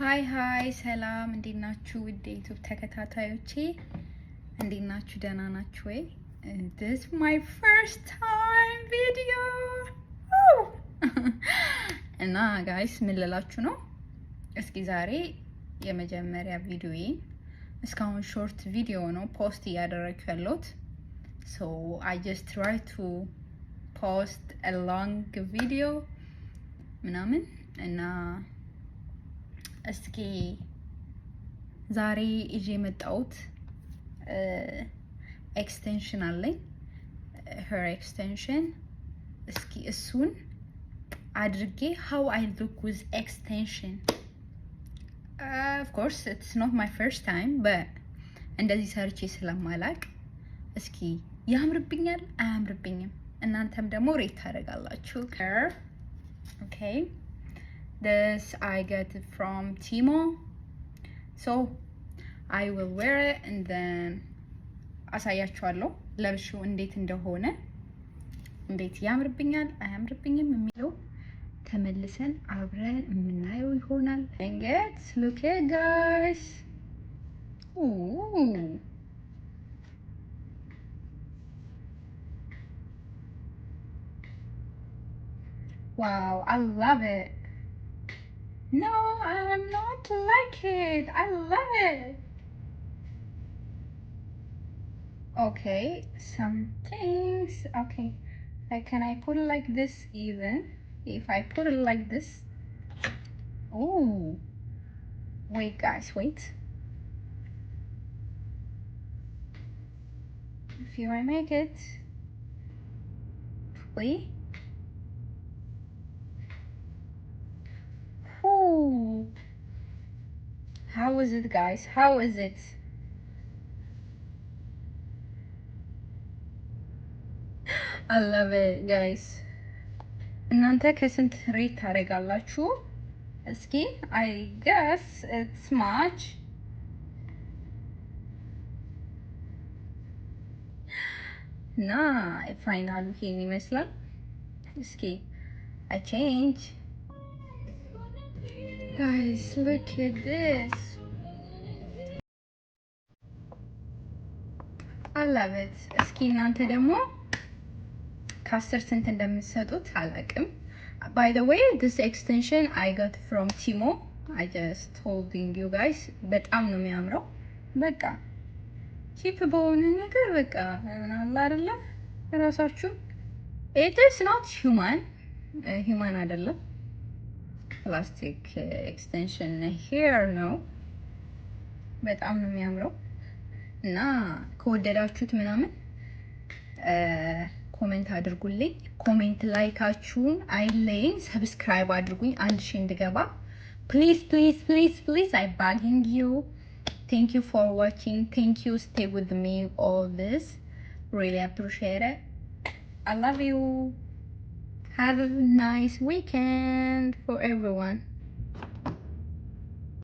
ሃይ ሰላም፣ እንዴት ናችሁ? ውድ ዩቲዩብ ተከታታዮቼ እንዴት ናችሁ? ደህና ናችሁ ወይ? this my first time video እና ጋይስ ምን ልላችሁ ነው? እስኪ ዛሬ የመጀመሪያ ቪዲዮዬ እስካሁን ሾርት ቪዲዮ ነው ፖስት እያደረግኩ ያለሁት። so I just try to post a long video ምናምን እና እስኪ ዛሬ ይዤ የመጣሁት ኤክስቴንሽን አለኝ her extension እስኪ እሱን አድርጌ how I look with extension. Of course it's not my first time but እንደዚህ ሰርቼ ስለማላቅ እስኪ ያምርብኛል አያምርብኝም እናንተም ደግሞ ሬት ታደርጋላችሁ። okay, this I get it from Timo, so I will wear it and then አሳያችኋለሁ ለብሼው እንዴት እንደሆነ እንዴት ያምርብኛል አያምርብኝም የሚለው ተመልሰን አብረን የምናየው ይሆናል። እንግዲህ look at guys. Ooh. Wow, I love it. No, I'm not like it. I love it. Okay, some things. Okay, like can I put it like this even? If I put it like this. Oh, wait guys, wait. If you I make it, wait. Oh, how is it guys? How is it? I love it guys. እናንተ ከስንት ሬት ታደርጋላችሁ? እስኪ I guess it's much. እና ፋይናሉ ይሄን ይመስላል። እስኪ I change. Guys, look at this. I love it. እስኪ እናንተ ደግሞ ከአስር ስንት እንደምትሰጡት አላውቅም። By the way, this extension I got from Timo. I just told you guys በጣም ነው የሚያምረው። በቃ ቺፕ በሆነ ነገር በቃ አላ አይደለ ራሳችሁ it is not human አይደለም ፕላስቲክ ኤክስቴንሽን ሄር ነው። በጣም ነው የሚያምረው እና ከወደዳችሁት ምናምን ኮሜንት አድርጉልኝ። ኮሜንት ላይካችሁን አይለይኝ። ሰብስክራይብ አድርጉኝ 1000 እንድገባ please I begging you. Thank you for watching. Thank you, stay with me all this, really appreciate it. I love you. Have a nice weekend for everyone.